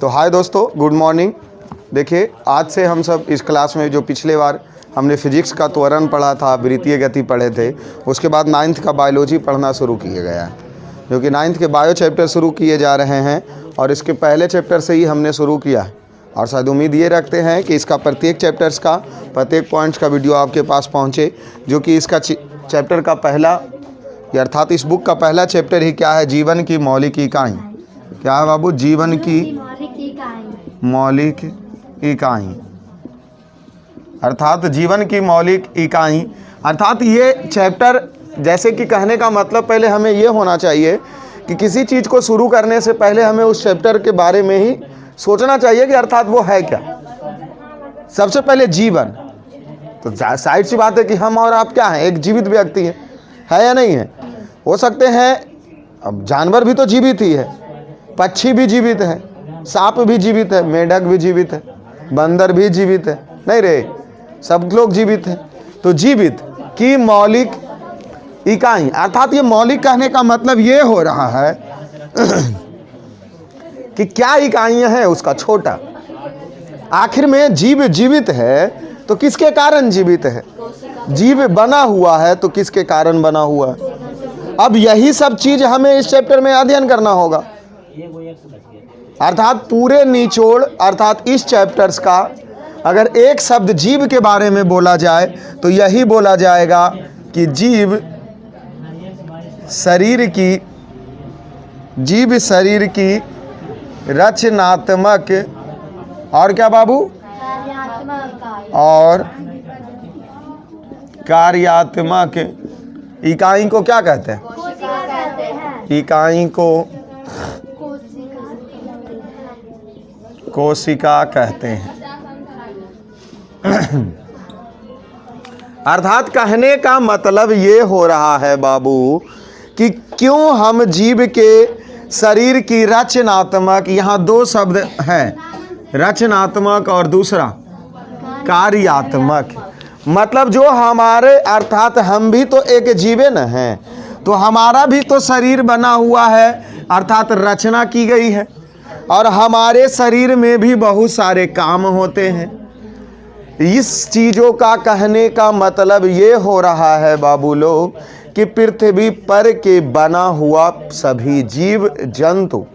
तो हाय दोस्तों, good morning. देखिए, आज से हम सब इस क्लास में जो पिछले बार हमने फिजिक्स का त्वरण पढ़ा था, वृत्तीय गति पढ़े थे, उसके बाद 9th का बायोलॉजी पढ़ना शुरू किया गया है, जो कि 9th के बायो चैप्टर शुरू किए जा रहे हैं और इसके पहले चैप्टर से ही हमने शुरू किया है। और शायद उम्मीद ये रखते हैं कि इसका प्रत्येक चैप्टर्स का, प्रत्येक पॉइंट्स का वीडियो आपके पास पहुँचे, जो कि इसका चैप्टर का पहला, अर्थात इस बुक का पहला चैप्टर ही क्या है? जीवन की मौलिक इकाई। क्या है बाबू? जीवन की मौलिक इकाई, अर्थात जीवन की मौलिक इकाई। अर्थात ये चैप्टर, जैसे कि कहने का मतलब पहले हमें ये होना चाहिए कि किसी चीज़ को शुरू करने से पहले हमें उस चैप्टर के बारे में ही सोचना चाहिए कि अर्थात वो है क्या। सबसे पहले जीवन, तो साइड सी बात है कि हम और आप क्या हैं? एक जीवित व्यक्ति है या नहीं है? हो सकते हैं, अब जानवर भी तो जीवित ही है, पक्षी भी जीवित है, सांप भी जीवित है, मेढक भी जीवित है, बंदर भी जीवित है, नहीं रे, सब लोग जीवित हैं। तो जीवित की मौलिक इकाई, अर्थात ये मौलिक कहने का मतलब ये हो रहा है कि क्या इकाइयां हैं उसका छोटा। आखिर में जीव जीवित है तो किसके कारण जीवित है? जीव बना हुआ है तो किसके कारण बना हुआ है? अब यही सब चीज हमें इस चैप्टर में अध्ययन करना होगा। अर्थात पूरे निचोड़, अर्थात इस चैप्टर्स का अगर एक शब्द जीव के बारे में बोला जाए तो यही बोला जाएगा कि जीव शरीर की रचनात्मक और क्या बाबू? और कार्यात्मक इकाई को क्या कहते हैं? इकाई को कोशिका कहते हैं। अर्थात कहने का मतलब ये हो रहा है बाबू कि क्यों हम जीव के शरीर की रचनात्मक, यहाँ दो शब्द हैं, रचनात्मक और दूसरा कार्यात्मक। मतलब जो हमारे, अर्थात हम भी तो एक जीवे न हैं, तो हमारा भी तो शरीर बना हुआ है, अर्थात रचना की गई है, और हमारे शरीर में भी बहुत सारे काम होते हैं। इस चीज़ों का कहने का मतलब ये हो रहा है बाबू लोग कि पृथ्वी पर के बना हुआ सभी जीव जंतु,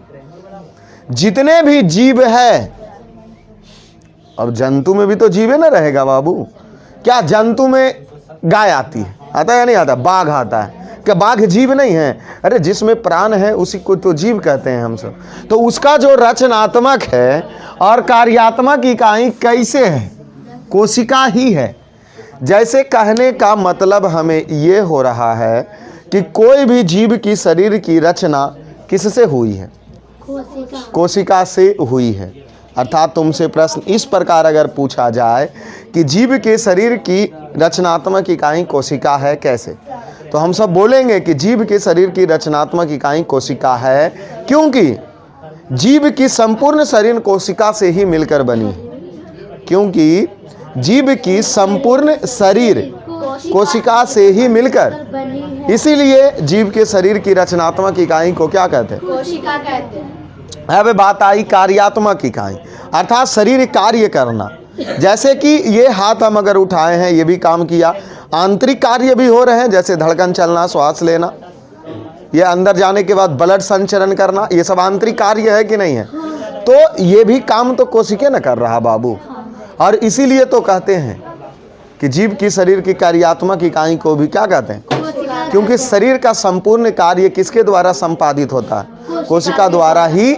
जितने भी जीव है, अब जंतु में भी तो जीव न रहेगा बाबू। क्या जंतु में गाय आती है? आता है या नहीं आता? बाघ आता है, क्या बाघ जीव नहीं है? अरे जिसमें प्राण है उसी को तो जीव कहते हैं हम सब। तो उसका जो रचनात्मक है और कार्यात्मक इकाई कैसे है? कोशिका ही है। जैसे कहने का मतलब हमें ये हो रहा है कि कोई भी जीव की शरीर की रचना किससे हुई है? कोशिका से हुई है। अर्थात तुमसे प्रश्न इस प्रकार अगर पूछा जाए कि जीव के शरीर की रचनात्मक इकाई कोशिका है, कैसे? तो हम सब बोलेंगे कि जीव के शरीर की रचनात्मक इकाई कोशिका है, क्योंकि जीव की संपूर्ण शरीर कोशिका से ही मिलकर बनी है। क्योंकि जीव की संपूर्ण शरीर कोशिका से ही मिलकर, इसीलिए जीव के शरीर की रचनात्मक इकाई को क्या कहते हैं? कोशिका कहते हैं। अब बात आई कार्यात्मक इकाई, अर्थात शरीर कार्य करना। जैसे कि ये हाथ हम अगर उठाए हैं, ये भी काम किया। आंतरिक कार्य भी हो रहे हैं, जैसे धड़कन चलना, श्वास लेना, ये अंदर जाने के बाद ब्लड संचरण करना, ये सब आंतरिक कार्य है कि नहीं है? तो ये भी काम तो कोशिका न कर रहा बाबू। और इसीलिए तो कहते हैं कि जीव की शरीर की कार्यात्मक इकाई को भी क्या कहते हैं? क्योंकि शरीर का संपूर्ण कार्य किसके द्वारा संपादित होता है? कोशिका द्वारा ही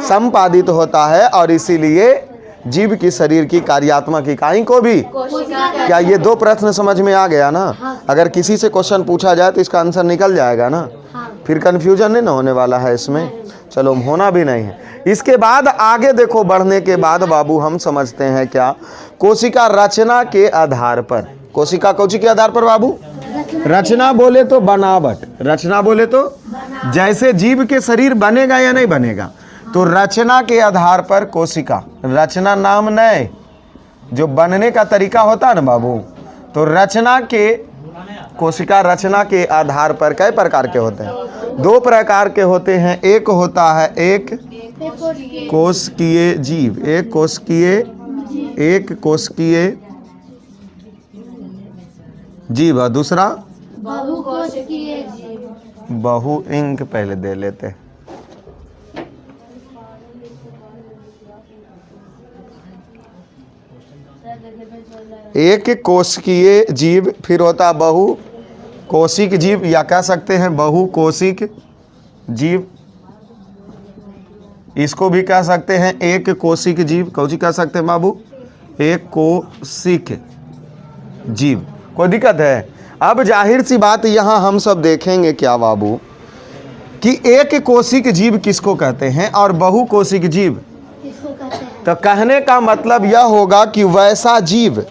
संपादित होता है। और इसीलिए जीव की शरीर की कार्यात्मक इकाई को भी, क्या ये दो प्रश्न समझ में आ गया ना? अगर किसी से क्वेश्चन पूछा जाए तो इसका आंसर निकल जाएगा ना, फिर कंफ्यूजन नहीं ना होने वाला है इसमें। चलो, होना भी नहीं है। इसके बाद आगे देखो, बढ़ने के बाद बाबू हम समझते हैं क्या? कोशिका रचना के आधार पर। कोशिका कौची के आधार पर बाबू? रचना बोले तो बनावट, रचना बोले तो जैसे जीव के शरीर बनेगा या नहीं बनेगा, तो रचना के आधार पर कोशिका, रचना नाम नए, जो बनने का तरीका होता है ना बाबू, तो रचना के, कोशिका रचना के आधार पर कई प्रकार के होते हैं। दो प्रकार के होते हैं, एक होता है एक कोशिकीय जीव, एक कोशिकीय जीव और दूसरा बहुकोशिकीय जीव। बहु इंक पहले दे लेते हैं। एक कोशिकीय जीव, फिर होता बहु कोशिक जीव, या कह सकते हैं बहुकोशिक जीव। इसको भी कह सकते हैं एक कोशिक जीव। कौन सी कह सकते हैं बाबू? एक कोशिक जीव। कोई दिक्कत है? अब जाहिर सी बात यहाँ हम सब देखेंगे क्या बाबू कि एक कोशिक जीव किसको कहते हैं और बहुकोशिक जीव किसको कहते हैं? तो कहने का मतलब यह होगा कि वैसा जीव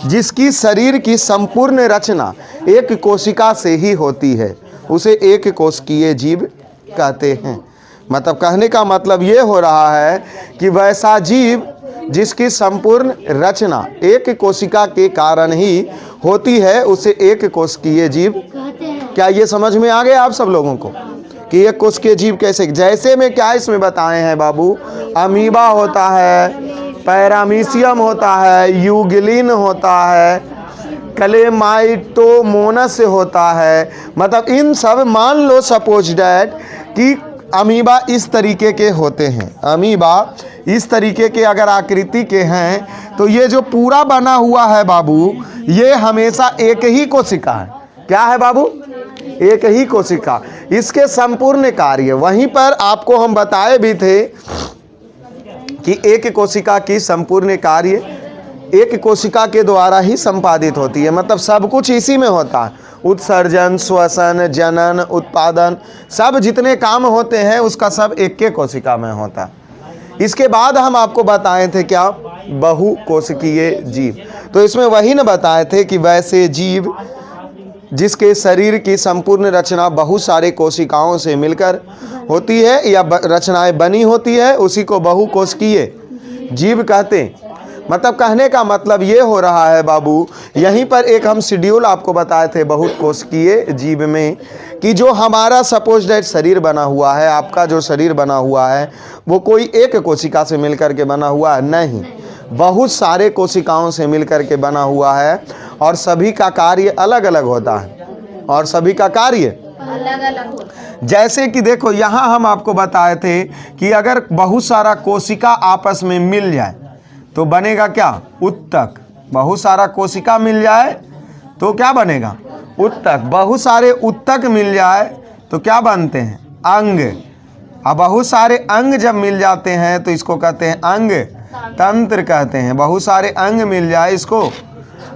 जिसकी शरीर की संपूर्ण रचना एक कोशिका से ही होती है, उसे एक कोशिकीय जीव कहते हैं। मतलब कहने का मतलब ये हो रहा है कि वैसा जीव जिसकी संपूर्ण रचना एक कोशिका के कारण ही होती है, उसे एक कोशिकीय जीव कहते हैं। क्या ये समझ में आ गया आप सब लोगों को कि एक कोशिकीय जीव कैसे? जैसे में क्या इसमें बताए हैं बाबू, अमीबा होता है, पैरामीशियम होता है, यूग्लिन होता है, क्लेमाइटोमोनस होता है। मतलब इन सब, मान लो सपोज डैट कि अमीबा इस तरीके के होते हैं, अमीबा इस तरीके के अगर आकृति के हैं, तो ये जो पूरा बना हुआ है बाबू, ये हमेशा एक ही कोशिका है। क्या है बाबू? एक ही कोशिका। इसके संपूर्ण कार्य, वहीं पर आपको हम बताए भी थे कि एक कोशिका की संपूर्ण कार्य एक कोशिका के द्वारा ही संपादित होती है। मतलब सब कुछ इसी में होता है, उत्सर्जन, श्वसन, जनन, उत्पादन, सब जितने काम होते हैं उसका सब एक के कोशिका में होता है। इसके बाद हम आपको बताए थे क्या? बहुकोशिकीय जीव। तो इसमें वही न बताए थे कि वैसे जीव जिसके शरीर की संपूर्ण रचना बहुत सारे कोशिकाओं से मिलकर होती है या रचनाएं बनी होती है, उसी को बहुकोशिकीय जीव कहते हैं। मतलब कहने का मतलब ये हो रहा है बाबू, यहीं पर एक हम शेड्यूल आपको बताए थे बहुत कोशिकीय जीव में, कि जो हमारा सपोज दैट शरीर बना हुआ है, आपका जो शरीर बना हुआ है, वो कोई एक कोशिका से मिलकर के बना हुआ है नहीं, बहुत सारे कोशिकाओं से मिलकर के बना हुआ है और सभी का कार्य अलग अलग होता है, और सभी का कार्य अलग अलग होता है। जैसे कि देखो यहाँ हम आपको बताए थे कि अगर बहुत सारा कोशिका आपस में मिल जाए तो बनेगा क्या? उत्तक। बहुत सारा कोशिका मिल जाए तो क्या बनेगा? उत्तक। बहुत सारे उत्तक मिल जाए तो क्या बनते हैं? अंग। अब बहुत सारे अंग जब मिल जाते हैं तो इसको कहते हैं अंग तंत्र कहते हैं। बहुत सारे अंग मिल जाए इसको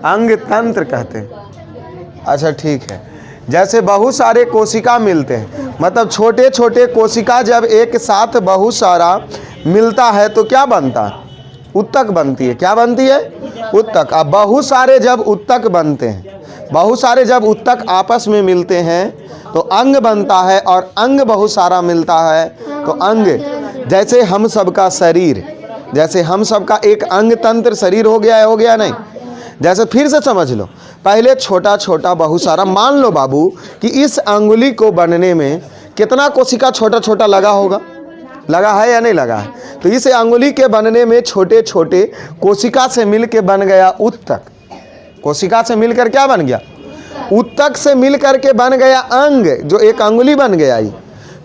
अंग तंत्र कहते हैं। अच्छा ठीक है। जैसे बहुत सारे कोशिका मिलते हैं, मतलब छोटे छोटे कोशिका जब एक साथ बहुत सारा मिलता है तो क्या बनता है? उत्तक बनती है। क्या बनती है? उत्तक। अब बहुत सारे जब उत्तक बनते हैं, बहुत सारे जब उत्तक आपस में मिलते हैं तो अंग बनता है, और अंग बहुत सारा मिलता है तो अंग। जैसे हम सबका शरीर, जैसे हम सबका एक अंग तंत्र शरीर हो गया है, हो गया नहीं? जैसे फिर से समझ लो, पहले छोटा छोटा बहुत सारा, मान लो बाबू कि इस अंगुली को बनने में कितना कोशिका छोटा छोटा लगा होगा? लगा है या नहीं लगा है? तो इस अंगुली के बनने में छोटे छोटे कोशिका से मिल के बन गया उत्तक। कोशिका से मिलकर क्या बन गया? उत्तक से मिलकर के बन गया अंग, जो एक अंगुली बन गया ही।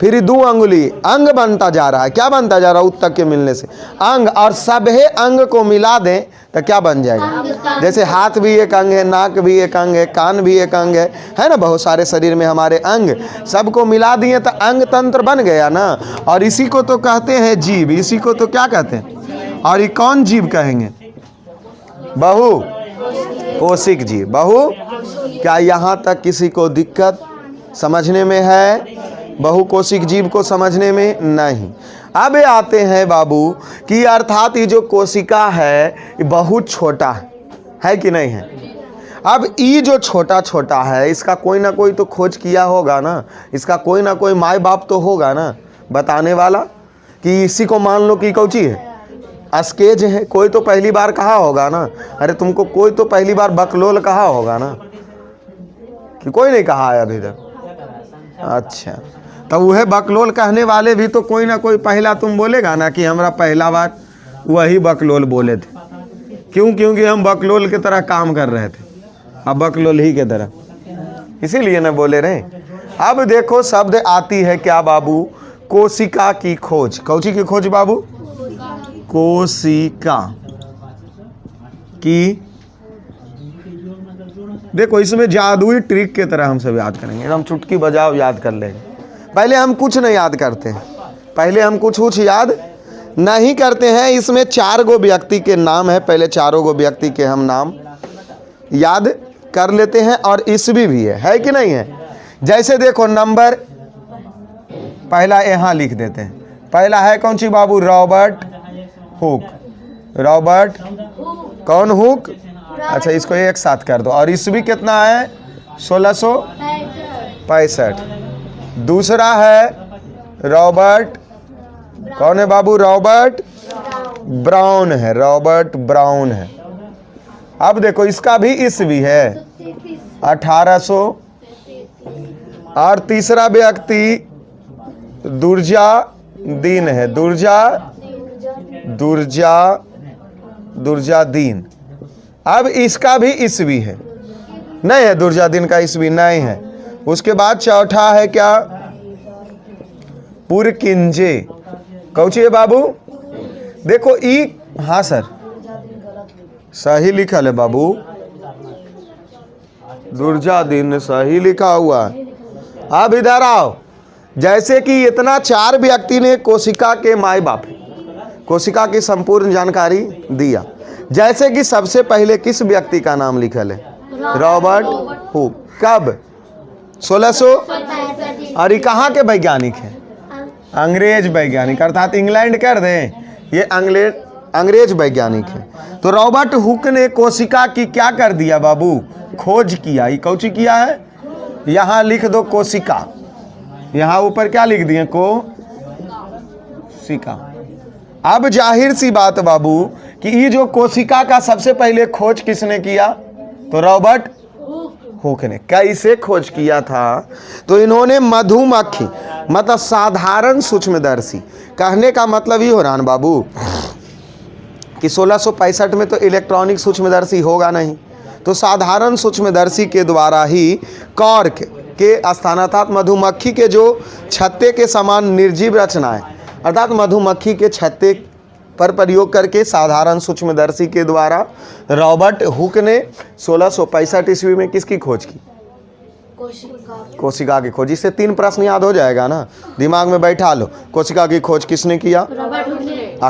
फिर दो अंगुली, अंग बनता जा रहा है। क्या बनता जा रहा है? उत्तक के मिलने से अंग। और सभी अंग को मिला दें तो क्या बन जाएगा? जैसे हाथ भी एक अंग है, नाक भी एक अंग है, कान भी एक अंग है ना? बहुत सारे शरीर में हमारे अंग, सबको मिला दिए तो अंग तंत्र बन गया ना। और इसी को तो कहते हैं जीव। इसी को तो क्या कहते हैं? और ये कौन जीव कहेंगे? बहु कोशिक जीव। बहु। क्या यहाँ तक किसी को दिक्कत समझने में है? बहुकोशिक जीव को समझने में नहीं। अब आते हैं बाबू कि अर्थात ये जो कोशिका है ये बहुत छोटा है कि नहीं है? अब ये जो छोटा छोटा है, इसका कोई ना कोई तो खोज किया होगा ना, इसका कोई ना कोई माँ बाप तो होगा ना बताने वाला, कि इसी को मान लो कि कौची है, अस्केज है। कोई तो पहली बार कहा होगा ना, अरे तुमको कोई तो पहली बार बकलोल कहा होगा ना, कि कोई नहीं कहा है अभी तक? अच्छा, तो वह बकलोल कहने वाले भी तो कोई ना कोई पहला तुम बोलेगा ना कि हमरा पहला बार वही बकलोल बोले थे। क्यों? क्योंकि हम बकलोल की तरह काम कर रहे थे, अब बकलोल ही की तरह, इसीलिए ना बोले रहे। अब देखो शब्द आती है क्या बाबू? कोशिका की खोज। कौची की खोज बाबू? कोशिका की। देखो इसमें जादुई ट्रिक की तरह हम सब याद करेंगे, हम चुटकी बजाओ याद कर लेंगे। पहले हम कुछ नहीं याद करते हैं, पहले हम कुछ याद नहीं करते हैं। इसमें 4 गो व्यक्ति के नाम है, पहले 4 गो व्यक्ति के हम नाम याद कर लेते हैं और ईस्वी भी है कि नहीं है? जैसे देखो नंबर पहला यहाँ लिख देते हैं। पहला है कौन सी बाबू? Robert Hooke. रॉबर्ट कौन? हुक। अच्छा, इसको एक साथ कर दो। और ईस्वी कितना है? 1665। दूसरा है रॉबर्ट, कौन है बाबू? रॉबर्ट ब्राउन है, रॉबर्ट ब्राउन है। अब देखो इसका भी ईस्वी है 1800। और तीसरा व्यक्ति दुर्जा दीन है, दुर्जा दीन। अब इसका भी ईस्वी है, नहीं है दुर्जा दीन का ईस्वी नहीं है। उसके बाद चौथा है क्या? पुरकिंजे। कौची है बाबू? देखो ई, हाँ सर सही लिखा है बाबू, दुर्जा दीन सही लिखा हुआ है। अब इधर आओ, जैसे कि इतना 4 व्यक्ति ने कोशिका के माई बाप, कोशिका की संपूर्ण जानकारी दिया। जैसे कि सबसे पहले किस व्यक्ति का नाम लिखल है? Robert Hooke. कब? 1600। और ये कहाँ के वैज्ञानिक हैं? अंग्रेज वैज्ञानिक, अर्थात इंग्लैंड कर दें, ये अंग्रेज वैज्ञानिक है। तो रॉबर्ट हुक ने कोशिका की क्या कर दिया बाबू? खोज किया। ये कौची किया है? यहाँ लिख दो कोशिका, यहाँ ऊपर क्या लिख दिए? कोशिका। अब जाहिर सी बात बाबू कि ये जो कोशिका का सबसे पहले खोज किसने किया? तो रॉबर्ट हुक ने। कैसे खोज किया था? तो इन्होंने मधुमक्खी, मतलब साधारण सूक्ष्मदर्शी, कहने का मतलब ये हो रहा ना बाबू कि 1665 में तो इलेक्ट्रॉनिक सूक्ष्मदर्शी होगा नहीं, तो साधारण सूक्ष्मदर्शी के द्वारा ही कॉर्क के स्थानार्थात मधुमक्खी के जो छत्ते के समान निर्जीव रचनाएं, अर्थात मधुमक्खी के छत्ते पर प्रयोग करके साधारण सूक्ष्मदर्शी के द्वारा रॉबर्ट हुक ने 1665 ईस्वी में किसकी खोज की? कोशिका की खोज। इससे 3 प्रश्न याद हो जाएगा ना, दिमाग में बैठा लो। कोशिका की खोज किसने किया?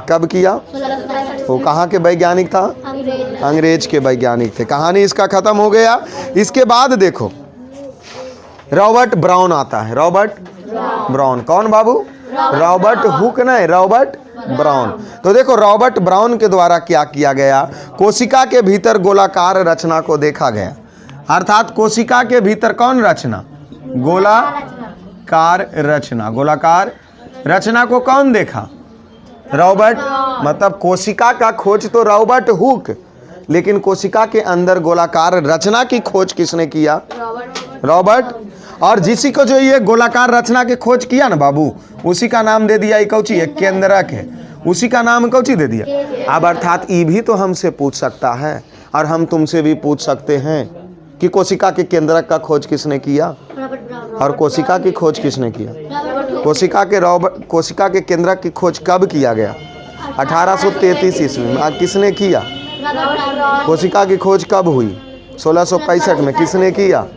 कब किया? वो कहाँ के वैज्ञानिक था? अंग्रेज के वैज्ञानिक थे। कहानी इसका खत्म हो गया। इसके बाद देखो रॉबर्ट ब्राउन आता है। रॉबर्ट ब्राउन कौन बाबू? रॉबर्ट हुक नहीं, रॉबर्ट ब्राउन। तो देखो रॉबर्ट ब्राउन के द्वारा क्या किया गया? कोशिका के भीतर गोलाकार रचना को देखा गया, अर्थात कोशिका के भीतर कौन रचना? गोलाकार रचना। गोलाकार रचना को कौन देखा? रॉबर्ट। मतलब कोशिका का खोज तो रॉबर्ट हुक, लेकिन कोशिका के अंदर गोलाकार रचना की खोज किसने किया? रॉबर्ट। और जिसी को जो ये गोलाकार रचना की खोज किया ना बाबू, उसी का नाम दे दिया, ये कौची है? केंद्रक है। उसी का नाम कौची दे दिया? अब अर्थात ये भी तो हमसे पूछ सकता है और हम तुमसे भी पूछ सकते हैं कि कोशिका के केंद्रक का खोज किसने किया और कोशिका की खोज किसने किया? कोशिका के केंद्रक की खोज कब किया गया? 1833 ईस्वी में। किसने किया? कोशिका की खोज कब हुई? 1665 में। किसने किया?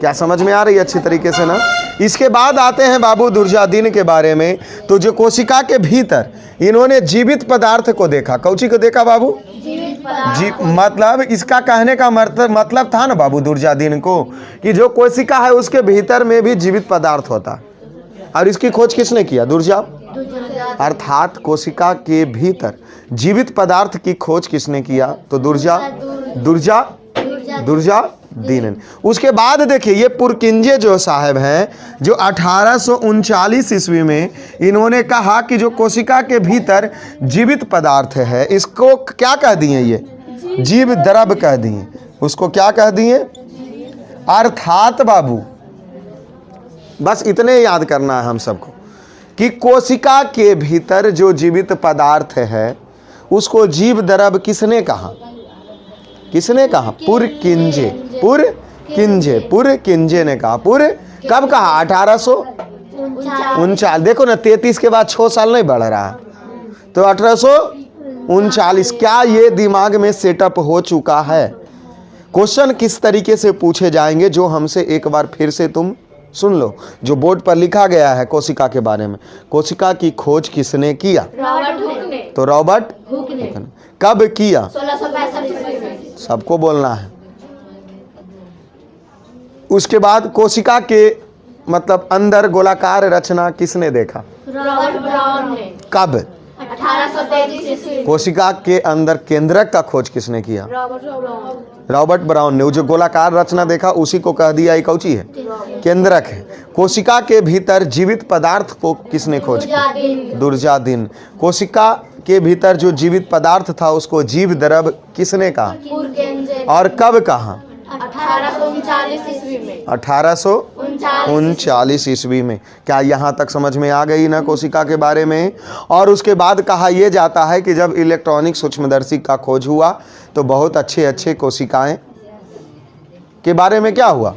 क्या समझ में आ रही है अच्छी तरीके से ना? इसके बाद आते हैं बाबू दुर्जादीन के बारे में। तो जो कोशिका के भीतर इन्होंने जीवित पदार्थ को देखा। कौची को देखा बाबू? मतलब इसका कहने का मतलब था ना बाबू दुर्जादीन को कि जो कोशिका है उसके भीतर में भी जीवित पदार्थ होता है, और इसकी खोज किसने किया? दुर्जा। अर्थात कोशिका के भीतर जीवित पदार्थ की खोज किसने किया? तो दुर्जादीन। उसके बाद देखिए ये पुरकिंजे जो साहब हैं, जो 1839 ईस्वी में इन्होंने कहा कि जो कोशिका के भीतर जीवित पदार्थ है, इसको क्या कह दिए? ये जीव द्रव कह दिए। उसको क्या कह दिए? अर्थात बाबू बस इतने याद करना है हम सबको कि कोशिका के भीतर जो जीवित पदार्थ है उसको जीव द्रव किसने कहा? किसने कहा? पुरकिंजे। पुरकिंजे ने कहा। कब कहा? 1839। देखो ना 33 के बाद 6 साल नहीं बढ़ रहा, तो 1839। क्या ये दिमाग में सेटअप हो चुका है? क्वेश्चन किस तरीके से पूछे जाएंगे जो हमसे एक बार फिर से तुम सुन लो। जो बोर्ड पर लिखा गया है कोशिका के बारे में, कोशिका की खोज किसने किया? रॉबर्ट हुक ने। तो रॉबर्ट हुक ने। कब किया? 1665 ईस्वी में। सबको बोलना है। उसके बाद कोशिका के मतलब अंदर गोलाकार रचना किसने देखा? रॉबर्ट ब्राउन ने। कब? 1833 ईस्वी में। कोशिका के अंदर केंद्रक का खोज किसने किया? Robert brown. रॉबर्ट ब्राउन ने। वो जो गोलाकार रचना देखा उसी को कह दिया ये कौची है? केंद्रक है। कोशिका के भीतर जीवित पदार्थ को किसने खोज किया? दुर्जादिन। कोशिका के भीतर जो जीवित पदार्थ था उसको जीव द्रव किसने कहा? पुरकिंजे। और कब कहा? 1839 ईस्वी में। 1839 ईस्वी में। क्या यहाँ तक समझ में आ गई ना कोशिका के बारे में? और उसके बाद कहा यह जाता है कि जब इलेक्ट्रॉनिक सूक्ष्मदर्शी का खोज हुआ तो बहुत अच्छे कोशिकाएं के बारे में क्या हुआ?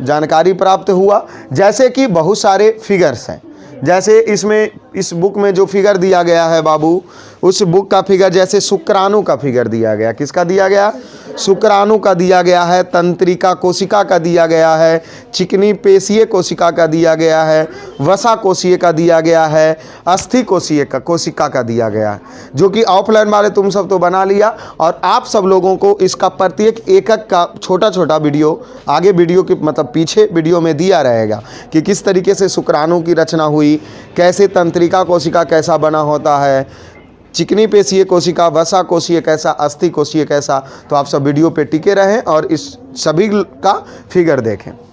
जानकारी प्राप्त हुआ। जैसे कि बहुत सारे फिगर्स हैं, जैसे इसमें इस बुक में जो फिगर दिया गया है बाबू, उस बुक का फिगर जैसे शुक्राणु का फिगर दिया गया। किसका दिया गया? शुक्राणु का दिया गया है, तंत्रिका कोशिका का दिया गया है, चिकनी पेशीय कोशिका का दिया गया है, वसा कोशिका का दिया गया है, अस्थि कोशिका का दिया गया है, जो कि ऑफलाइन वाले तुम सब तो बना लिया। और आप सब लोगों को इसका प्रत्येक एकक का छोटा वीडियो आगे वीडियो के मतलब पीछे वीडियो में दिया रहेगा कि किस तरीके से शुक्राणु की रचना हुई, कैसे तंत्रिका कोशिका कैसा बना होता है, चिकनी पेशीय कोशिका, वसा कोशिका कैसा, अस्थि कोशिका कैसा। तो आप सब वीडियो पे टिके रहें और इस सभी का फिगर देखें।